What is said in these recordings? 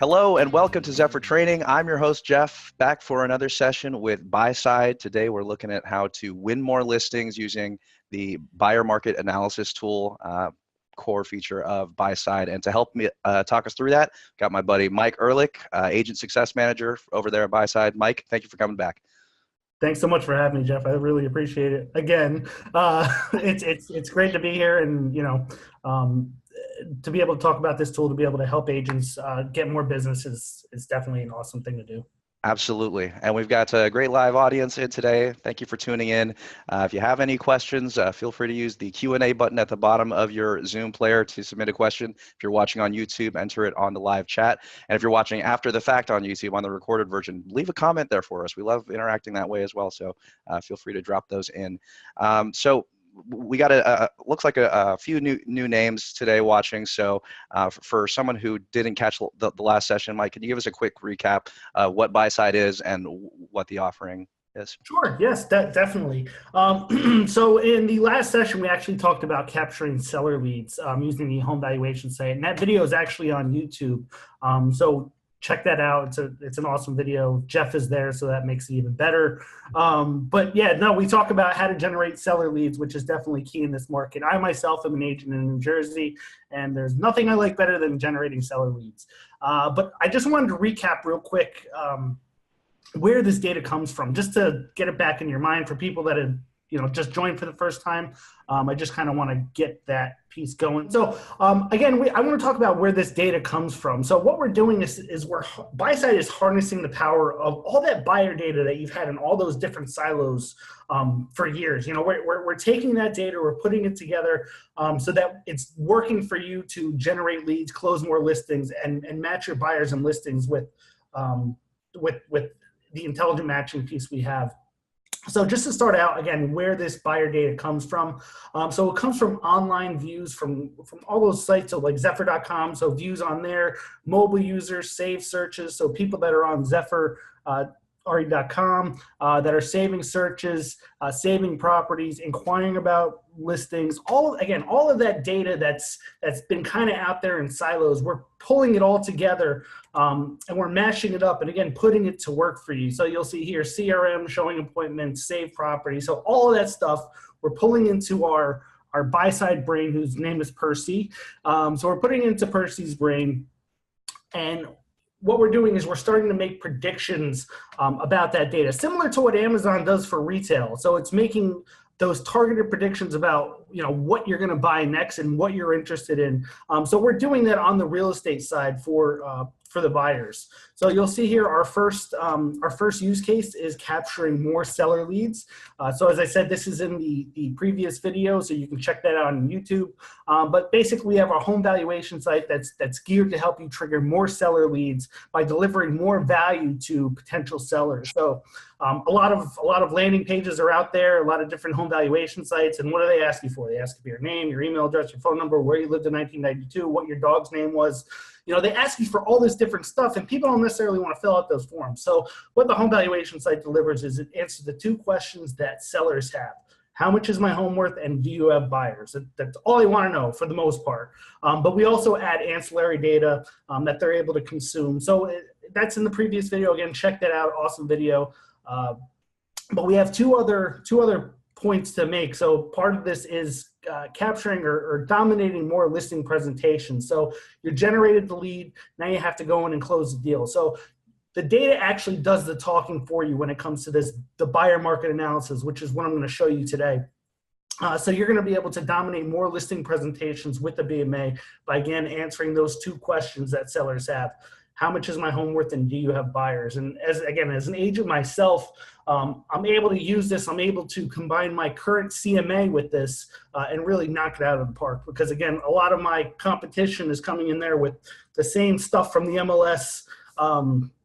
Hello and welcome to Zephyr Training. I'm your host, Jeff, back for another session with Buyside. Today we're looking at how to win more listings using the buyer market analysis tool, core feature of Buyside. And to help me talk us through that, got my buddy Mike Ehrlich, Agent Success Manager over there at Buyside. Mike, thank you for coming back. Thanks so much for having me, Jeff. I really appreciate it. Again, it's great to be here, and to be able to talk about this tool, to be able to help agents get more business is definitely an awesome thing to do. Absolutely. And we've got a great live audience in today. Thank you for tuning in. If you have any questions, feel free to use the Q&A button at the bottom of your Zoom player to submit a question. If you're watching on YouTube, enter it on the live chat. And if you're watching after the fact on YouTube on the recorded version, leave a comment there for us. We love interacting that way as well. So feel free to drop those in. So we got looks like a few new names today watching. So for someone who didn't catch the last session, Mike, can you give us a quick recap what Buyside is and what the offering is? Sure. Yes, definitely. So in the last session, we actually talked about capturing seller leads using the home valuation site, and that video is actually on YouTube. So check that out. It's an awesome video. Jeff is there, so that makes it even better. But yeah, no, we talk about how to generate seller leads, which is definitely key in this market. I myself am an agent in New Jersey, and there's nothing I like better than generating seller leads. But I just wanted to recap real quick where this data comes from, just to get it back in your mind for people that have just joined for the first time. I just kind of want to get that piece going. So again, I want to talk about where this data comes from. So what we're doing is Buyside is harnessing the power of all that buyer data that you've had in all those different silos for years. We're taking that data, we're putting it together so that it's working for you to generate leads, close more listings, and match your buyers and listings with the intelligent matching piece we have. So just to start out, again, where this buyer data comes from. So it comes from online views from all those sites, so like Zephyr.com, so views on there, mobile users, saved searches, so people that are on Zephyr, RE.com that are saving searches, saving properties, inquiring about listings, all of that data that's been kind of out there in silos. We're pulling it all together and we're mashing it up and again putting it to work for you. So you'll see here CRM, showing appointments, save properties. So all of that stuff we're pulling into our Buyside brain, whose name is Percy. So we're putting it into Percy's brain, and what we're doing is we're starting to make predictions about that data, similar to what Amazon does for retail. So it's making those targeted predictions about what you're going to buy next and what you're interested in. So we're doing that on the real estate side for the buyers. So you'll see here our first use case is capturing more seller leads. So as I said, this is in the previous video, so you can check that out on YouTube. But basically, we have our home valuation site that's geared to help you trigger more seller leads by delivering more value to potential sellers. So a lot of landing pages are out there, a lot of different home valuation sites, and what do they ask you for? They ask you for your name, your email address, your phone number, where you lived in 1992, what your dog's name was. They ask you for all this different stuff, and people don't necessarily want to fill out those forms. So what the home valuation site delivers is it answers the two questions that sellers have. How much is my home worth, and do you have buyers? That's all they want to know for the most part. But we also add ancillary data that they're able to consume. So that's in the previous video. Again, check that out. Awesome video. But we have two other points to make. So part of this is capturing or dominating more listing presentations. So you generated the lead, now you have to go in and close the deal. So the data actually does the talking for you when it comes to the buyer market analysis, which is what I'm going to show you today. So you're going to be able to dominate more listing presentations with the BMA by, again, answering those two questions that sellers have. How much is my home worth, and do you have buyers? And as an agent myself, I'm able to use this. I'm able to combine my current CMA with this and really knock it out of the park. Because again, a lot of my competition is coming in there with the same stuff from the MLS,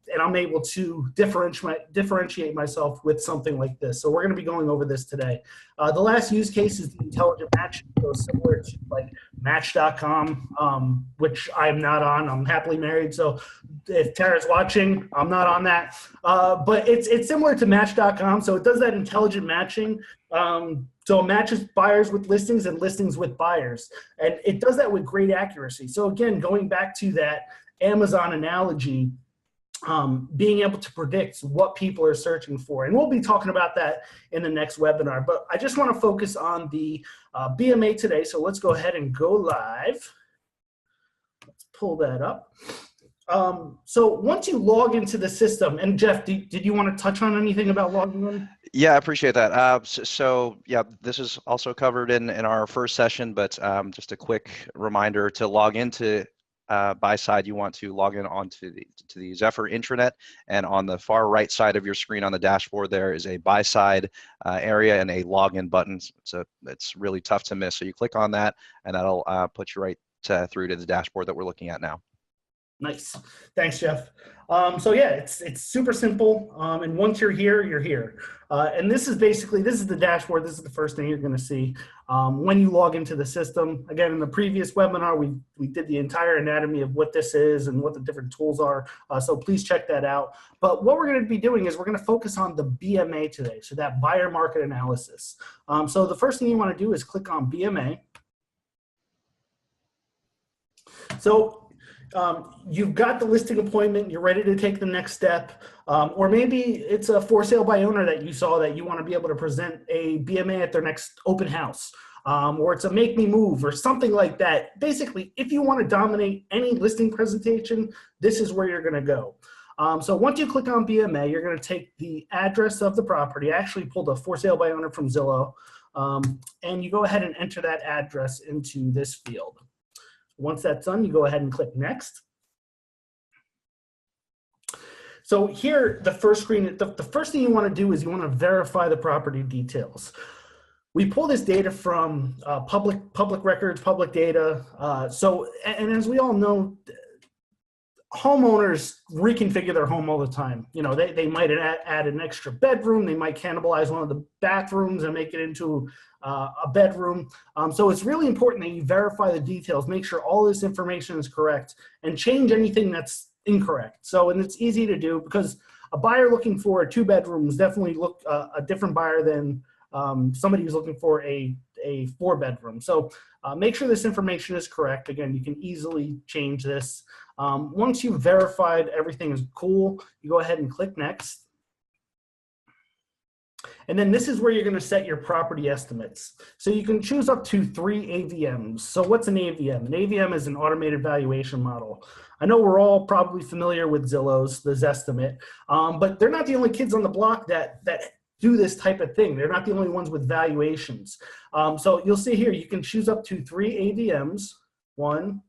and I'm able to differentiate myself with something like this. So we're going to be going over this today. The last use case is the intelligent matching, so similar to like Match.com, which I'm not on. I'm happily married, so if Tara's watching, I'm not on that. But it's similar to Match.com, so it does that intelligent matching. So it matches buyers with listings and listings with buyers, and it does that with great accuracy. So again, going back to that Amazon analogy, being able to predict what people are searching for. And we'll be talking about that in the next webinar. But I just want to focus on the BMA today. So let's go ahead and go live. Let's pull that up. So once you log into the system, and Jeff, did you want to touch on anything about logging in? Yeah, I appreciate that. So yeah, this is also covered in our first session, but just a quick reminder to log into Buyside. You want to log in onto the Zephyr intranet, and on the far right side of your screen on the dashboard there is a Buyside area and a login button. So it's really tough to miss. So you click on that, and that'll put you right through to the dashboard that we're looking at now. Nice. Thanks, Jeff. So yeah, it's super simple. And once you're here, you're here. And this is the dashboard. This is the first thing you're going to see when you log into the system. Again, in the previous webinar, we did the entire anatomy of what this is and what the different tools are. So please check that out. But what we're going to be doing is we're going to focus on the BMA today. So that buyer market analysis. So the first thing you want to do is click on BMA. So you've got the listing appointment, you're ready to take the next step, or maybe it's a for sale by owner that you saw that you want to be able to present a BMA at their next open house, or it's a make me move or something like that. Basically, if you want to dominate any listing presentation, this is where you're going to go. So once you click on BMA, you're going to take the address of the property. I actually pulled a for sale by owner from Zillow, and you go ahead and enter that address into this field. Once that's done, you go ahead and click next. So here, the first screen, the first thing you want to do is you want to verify the property details. We pull this data from public records, public data. And as we all know, homeowners reconfigure their home all the time. You know, they might add an extra bedroom. They might cannibalize one of the bathrooms and make it into a bedroom. So it's really important that you verify the details, make sure all this information is correct, and change anything that's incorrect. So, and it's easy to do because a buyer looking for a 2-bedroom is definitely a different buyer than somebody who's looking for a 4-bedroom. So make sure this information is correct. Again, you can easily change this. Once you've verified everything is cool, you go ahead and click next. And then this is where you're going to set your property estimates. So you can choose up to 3 AVMs. So what's an AVM? An AVM is an automated valuation model. I know we're all probably familiar with Zillow's, the Zestimate, but they're not the only kids on the block that do this type of thing. They're not the only ones with valuations. So you'll see here, you can choose up to 3 AVMs, 1,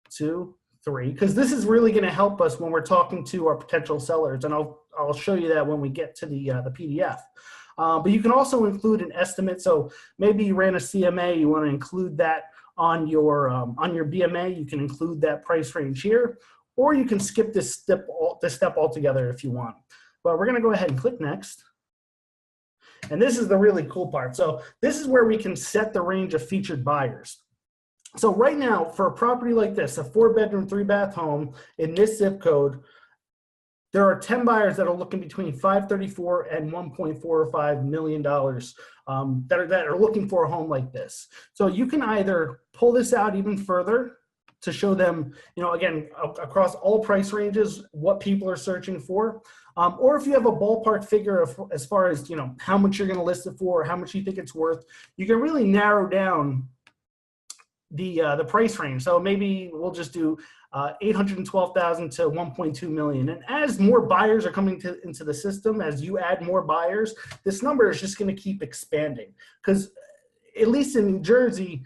2, 3, because this is really going to help us when we're talking to our potential sellers, and I'll show you that when we get to the PDF. But you can also include an estimate. So maybe you ran a CMA, you want to include that on your BMA. You can include that price range here, or you can skip this step altogether if you want. But we're going to go ahead and click next. And this is the really cool part. So this is where we can set the range of featured buyers. So right now, for a property like this, a 4-bedroom, 3-bath home in this zip code, there are 10 buyers that are looking between $534 and $1.45 million that are looking for a home like this. So you can either pull this out even further to show them, you know, again, across all price ranges, what people are searching for. Or if you have a ballpark figure as far as, you know, how much you're going to list it for, or how much you think it's worth, you can really narrow down the price range. So maybe we'll just do 812,000 to 1.2 million. And as more buyers are coming into the system, as you add more buyers, this number is just going to keep expanding. Because at least in New Jersey,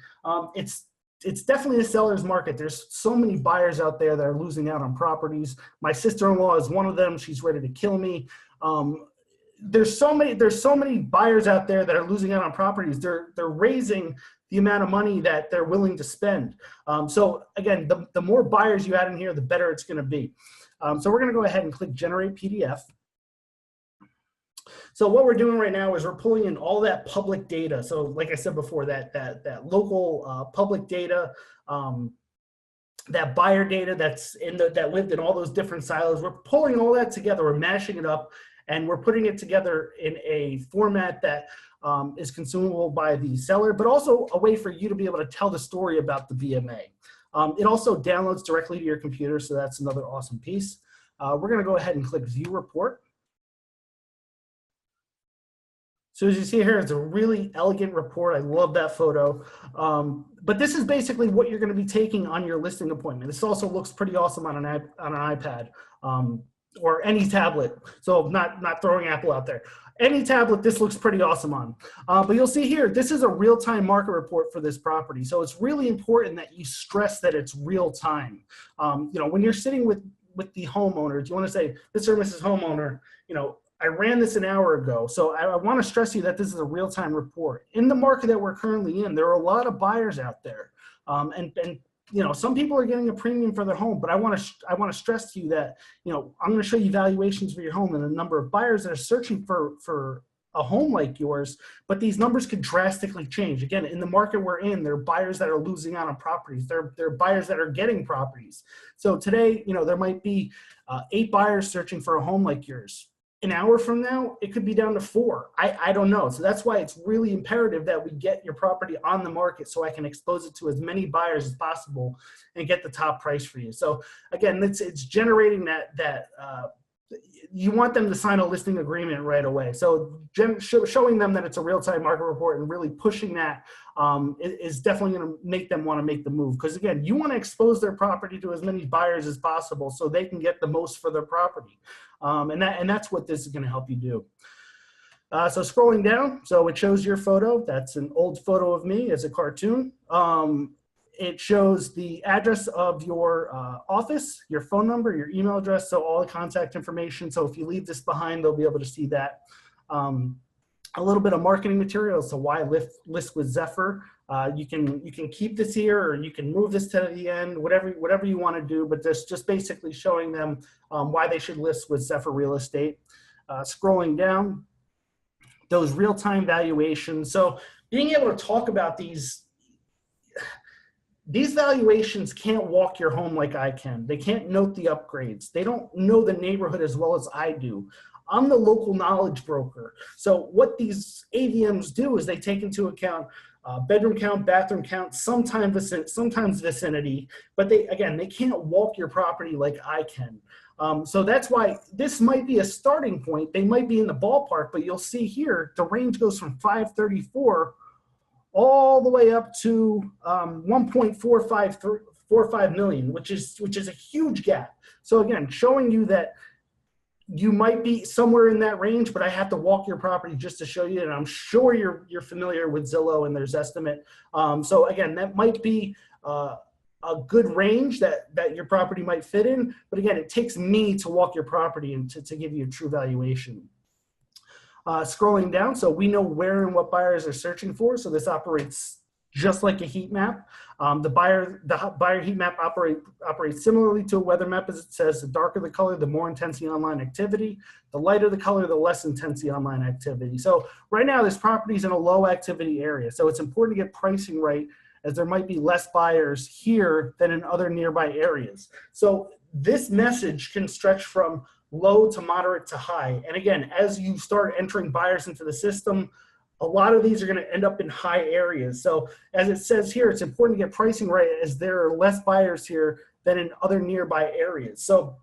it's definitely a seller's market. There's so many buyers out there that are losing out on properties. My sister-in-law is one of them. She's ready to kill me. There's so many buyers out there that are losing out on properties. They're raising the amount of money that they're willing to spend. So again, the more buyers you add in here, the better it's going to be. So we're going to go ahead and click Generate PDF. So what we're doing right now is we're pulling in all that public data. So like I said before, that local public data, that buyer data that lived in all those different silos. We're pulling all that together. We're mashing it up, and we're putting it together in a format that is consumable by the seller, but also a way for you to be able to tell the story about the BMA. It also downloads directly to your computer, so that's another awesome piece. We're going to go ahead and click View Report. So as you see here, it's a really elegant report. I love that photo. But this is basically what you're going to be taking on your listing appointment. This also looks pretty awesome on an iPad or any tablet. So not throwing Apple out there. Any tablet, this looks pretty awesome on. But you'll see here, this is a real-time market report for this property. So it's really important that you stress that it's real time. When you're sitting with the homeowners, you want to say, Mr. and Mrs. Homeowner, I ran this an hour ago, so I want to stress you that this is a real-time report. In the market that we're currently in, there are a lot of buyers out there, and some people are getting a premium for their home. But I want to stress to you that I'm going to show you valuations for your home and a number of buyers that are searching for a home like yours. But these numbers could drastically change. Again, in the market we're in, there are buyers that are losing out on properties. There are buyers that are getting properties. So today, there might be 8 buyers searching for a home like yours. An hour from now, it could be down to 4. I don't know. So that's why it's really imperative that we get your property on the market so I can expose it to as many buyers as possible and get the top price for you. So again, it's generating that you want them to sign a listing agreement right away. So showing them that it's a real-time market report and really pushing that is definitely going to make them want to make the move. Because again, you want to expose their property to as many buyers as possible so they can get the most for their property. And that's what this is going to help you do. So scrolling down, so it shows your photo. That's an old photo of me as a cartoon. It shows the address of your office, your phone number, your email address, so all the contact information. So if you leave this behind, they'll be able to see that. A little bit of marketing material, so why list with Zephyr. You can keep this here, or you can move this to the end, whatever you want to do, but this just basically showing them why they should list with Zephyr Real Estate. Scrolling down, those real-time valuations. So being able to talk about these valuations can't walk your home like I can. They can't note the upgrades. They don't know the neighborhood as well as I do. I'm the local knowledge broker. So what these AVMs do is they take into account bedroom count, bathroom count, sometimes vicinity, but they can't walk your property like I can. So that's why this might be a starting point. They might be in the ballpark, but you'll see here, the range goes from 534 all the way up to 1.45 million, which is a huge gap. So again, showing you that you might be somewhere in that range, but I have to walk your property just to show you, and I'm sure you're familiar with Zillow and their estimate. So again, that might be a good range that your property might fit in, but again, it takes me to walk your property and to give you a true valuation. Scrolling down, so we know where and what buyers are searching for. So this operates just like a heat map. The buyer heat map operates similarly to a weather map, as it says. The darker the color, the more intense the online activity. The lighter the color, the less intense the online activity. So right now, this property is in a low activity area. So it's important to get pricing right, as there might be less buyers here than in other nearby areas. So this message can stretch from low to moderate to high. And again, as you start entering buyers into the system, a lot of these are going to end up in high areas. So as it says here, it's important to get pricing right, as there are less buyers here than in other nearby areas. So,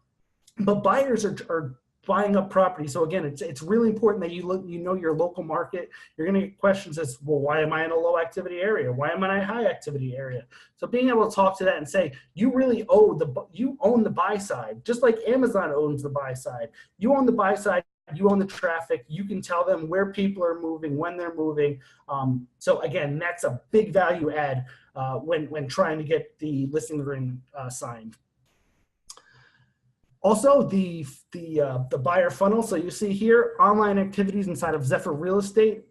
but buyers are buying up property. So again, it's really important that you know your local market. You're going to get questions as, well, why am I in a low activity area? Why am I in a high activity area? So being able to talk to that and say, you really own the buy side, just like Amazon owns the buy side. You own the buy side. You own the traffic. You can tell them where people are moving, when they're moving. So again, that's a big value add when trying to get the listing agreement signed. Also, the buyer funnel. So you see here, online activities inside of Zephyr Real Estate.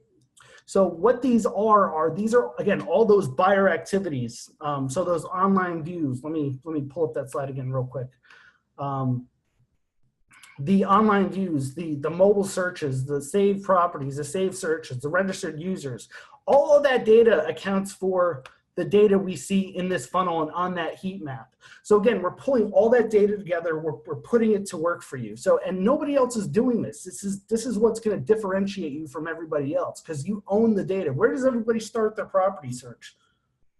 So what these are again all those buyer activities. So those online views. Let me pull up that slide again real quick. The online views, the mobile searches, the saved properties, the saved searches, the registered users. All of that data accounts for the data we see in this funnel and on that heat map. So again, we're pulling all that data together. We're putting it to work for you. So, and nobody else is doing this. This is what's going to differentiate you from everybody else, because you own the data. Where does everybody start their property search?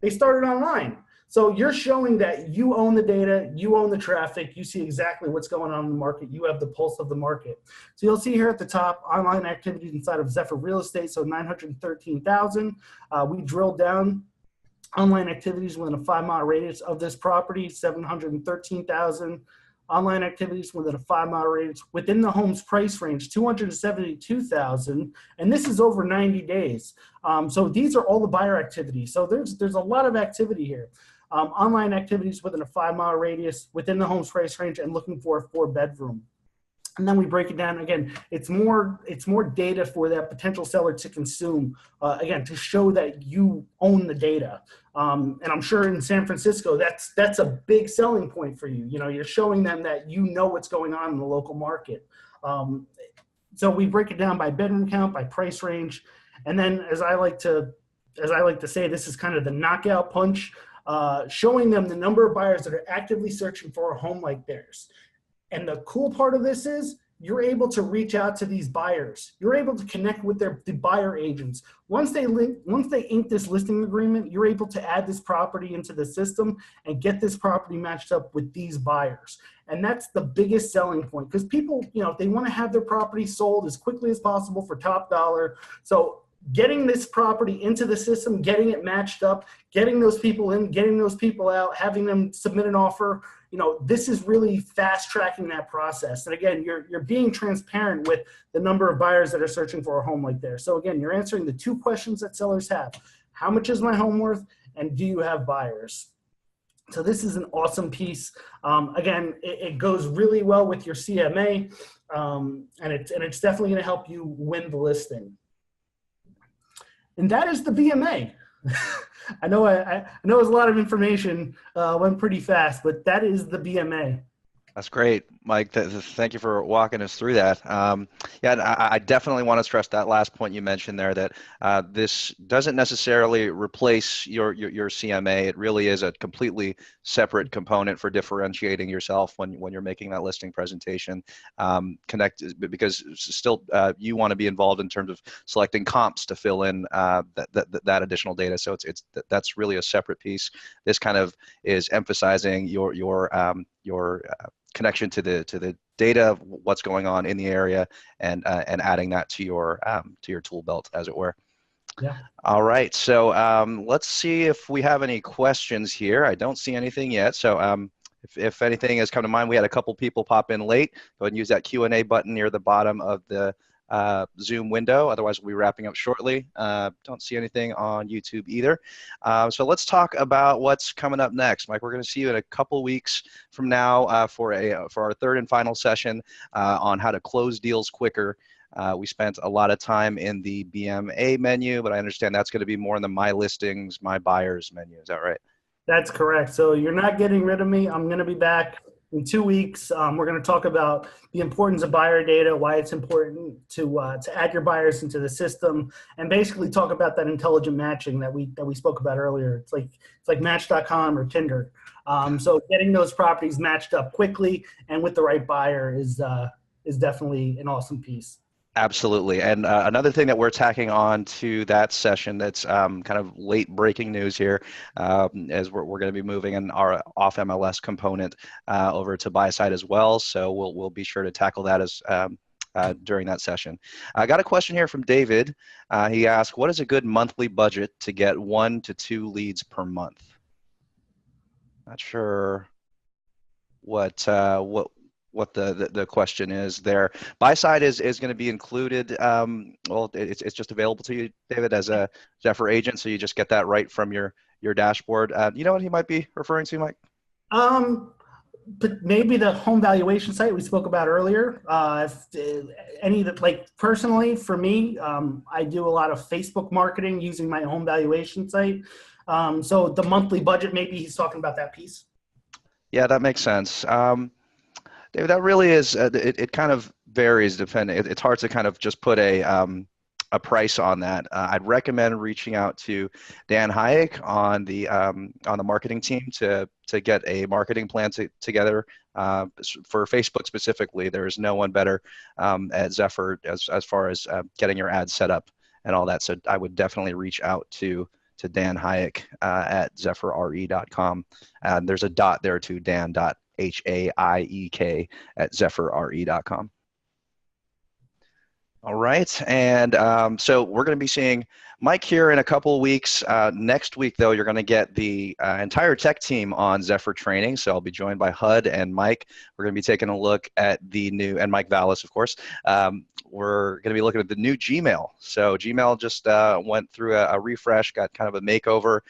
They started online. So you're showing that you own the data, you own the traffic, you see exactly what's going on in the market, you have the pulse of the market. So you'll see here at the top, online activities inside of Zephyr Real Estate, so 913,000. We drilled down online activities within a 5-mile radius of this property, 713,000. Online activities within a 5-mile radius within the home's price range, 272,000, and this is over 90 days. So these are all the buyer activities. So there's a lot of activity here. Online activities within a 5-mile radius within the home's price range and looking for a 4-bedroom. And then we break it down again. It's more data for that potential seller to consume. Again, to show that you own the data. And I'm sure in San Francisco, that's a big selling point for you. You know, you're showing them that you know what's going on in the local market. So we break it down by bedroom count, by price range, and then as I like to say, this is kind of the knockout punch, showing them the number of buyers that are actively searching for a home like theirs. And the cool part of this is you're able to reach out to these buyers. You're able to connect with the buyer agents. Once they ink this listing agreement, you're able to add this property into the system and get this property matched up with these buyers. And that's the biggest selling point, because people, you know, they want to have their property sold as quickly as possible for top dollar. So getting this property into the system, getting it matched up, getting those people in, getting those people out, having them submit an offer, you know, this is really fast tracking that process. And again, you're being transparent with the number of buyers that are searching for a home like theirs. So again, you're answering the 2 questions that sellers have. How much is my home worth? And do you have buyers? So this is an awesome piece. Again, it goes really well with your CMA, and it's definitely going to help you win the listing. And that is the BMA. I know it was a lot of information, went pretty fast, but that is the BMA. That's great, Mike. Thank you for walking us through that. Yeah, I definitely want to stress that last point you mentioned there, that this doesn't necessarily replace your CMA. It really is a completely separate component for differentiating yourself when you're making that listing presentation. Because still you want to be involved in terms of selecting comps to fill in that additional data. So that's really a separate piece. This kind of is emphasizing your connection to the data of what's going on in the area, and adding that to your tool belt, as it were. Yeah. All right. So let's see if we have any questions here. I don't see anything yet. So if anything has come to mind, we had a couple people pop in late. Go ahead and use that Q&A button near the bottom of the Zoom window. Otherwise, we'll be wrapping up shortly. Don't see anything on YouTube either. So let's talk about what's coming up next. Mike, we're going to see you in a couple weeks from now for our 3rd and final session on how to close deals quicker. We spent a lot of time in the BMA menu, but I understand that's going to be more in the My Listings, My Buyers menu. Is that right? That's correct. So you're not getting rid of me. I'm going to be back in 2 weeks. We're going to talk about the importance of buyer data, why it's important to add your buyers into the system, and basically talk about that intelligent matching that we spoke about earlier. It's like Match.com or Tinder. So getting those properties matched up quickly and with the right buyer is definitely an awesome piece. Absolutely. And another thing that we're tacking on to that session that's kind of late breaking news here, as we're going to be moving in our off MLS component over to Buyside as well. So we'll be sure to tackle that as during that session. I got a question here from David. He asked, what is a good monthly budget to get 1 to 2 leads per month? Not sure what the question is there. Buyside is going to be included. Well, it's just available to you, David, as a Zephyr agent, so you just get that right from your dashboard. You know what he might be referring to, Mike? But maybe the home valuation site we spoke about earlier. Personally, for me, I do a lot of Facebook marketing using my home valuation site. So the monthly budget, maybe he's talking about that piece. Yeah, that makes sense. David, that really is, it kind of varies depending. It's hard to kind of just put a price on that. I'd recommend reaching out to Dan Hayek on the marketing team to get a marketing plan together for Facebook specifically. There is no one better at Zephyr as far as getting your ads set up and all that. So I would definitely reach out to to Dan Hayek at zephyrre.com. There's a dot there too, dan.hayek at zephyrre.com. All right, and so we're going to be seeing Mike here in a couple of weeks. Next week, though, you're going to get the entire tech team on Zephyr training. So I'll be joined by HUD and Mike. We're going to be taking a look at the new, and Mike Vallis, of course. We're going to be looking at the new Gmail. So Gmail just went through a refresh, got kind of a makeover.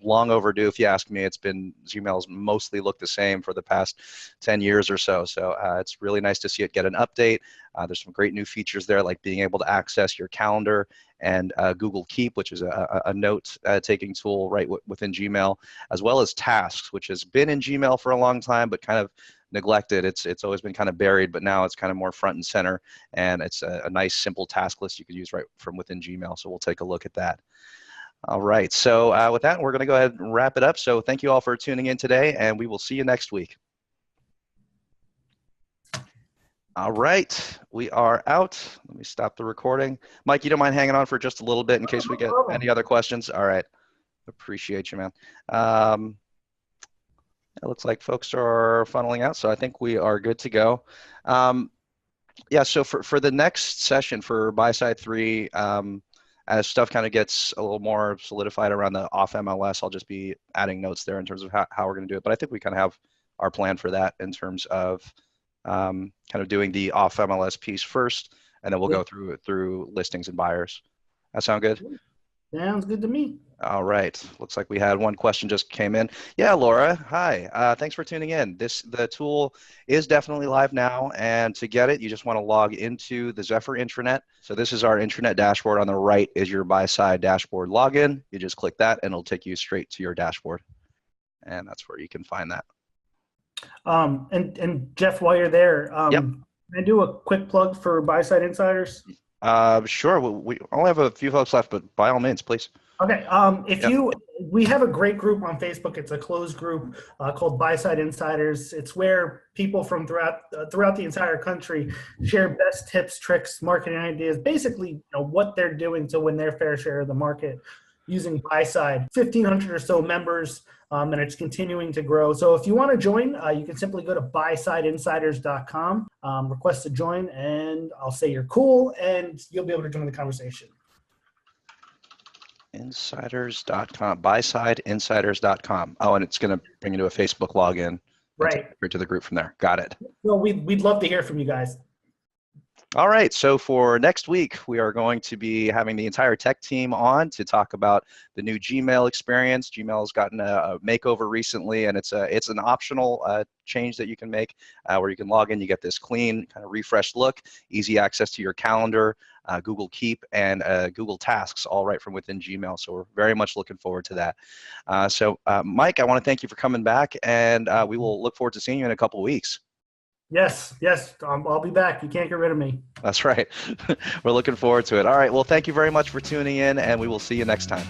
Long overdue, if you ask me. Gmail's mostly looked the same for the past 10 years or so. So it's really nice to see it get an update. There's some great new features there, like being able to access your calendar and Google Keep, which is a note-taking tool right within Gmail, as well as tasks, which has been in Gmail for a long time, but kind of neglected. It's always been kind of buried, but now it's kind of more front and center, and it's a nice, simple task list you can use right from within Gmail. So we'll take a look at that. All right. So with that, we're going to go ahead and wrap it up. So thank you all for tuning in today, and we will see you next week. All right, we are out. Let me stop the recording. Mike, you don't mind hanging on for just a little bit in case we get any other questions? All right, appreciate you, man. It looks like folks are funneling out, so I think we are good to go. Yeah, so for the next session for Buyside 3, as stuff kind of gets a little more solidified around the off MLS, I'll just be adding notes there in terms of how we're going to do it. But I think we kind of have our plan for that in terms of kind of doing the off MLS piece first, and then we'll go through listings and buyers. That sound good? Sounds good to me. All right. Looks like we had one question just came in. Yeah, Laura. Hi. Thanks for tuning in. The tool is definitely live now, and to get it, you just want to log into the Zephyr intranet. So this is our intranet dashboard. On the right is your Buyside dashboard login. You just click that, and it'll take you straight to your dashboard, and that's where you can find that. And Jeff, while you're there, yep. Can I do a quick plug for Buyside Insiders? Sure. We only have a few folks left, but by all means, please. Okay. We have a great group on Facebook. It's a closed group called Buyside Insiders. It's where people from throughout the entire country share best tips, tricks, marketing ideas, basically what they're doing to win their fair share of the market using Buyside. 1,500 or so members, and it's continuing to grow. So if you want to join, you can simply go to buysideinsiders.com, request to join, and I'll say you're cool, and you'll be able to join the conversation. Insiders.com, buysideinsiders.com. Oh, and it's going to bring you to a Facebook login. Right. To the group from there. Got it. Well, we'd love to hear from you guys. All right, so for next week, we are going to be having the entire tech team on to talk about the new Gmail experience. Gmail's gotten a makeover recently, and it's an optional change that you can make where you can log in. You get this clean, kind of refreshed look, easy access to your calendar, Google Keep, and Google Tasks, all right from within Gmail. So we're very much looking forward to that. So Mike, I want to thank you for coming back, and we will look forward to seeing you in a couple of weeks. Yes, I'll be back. You can't get rid of me. That's right. We're looking forward to it. All right, well, thank you very much for tuning in, and we will see you next time.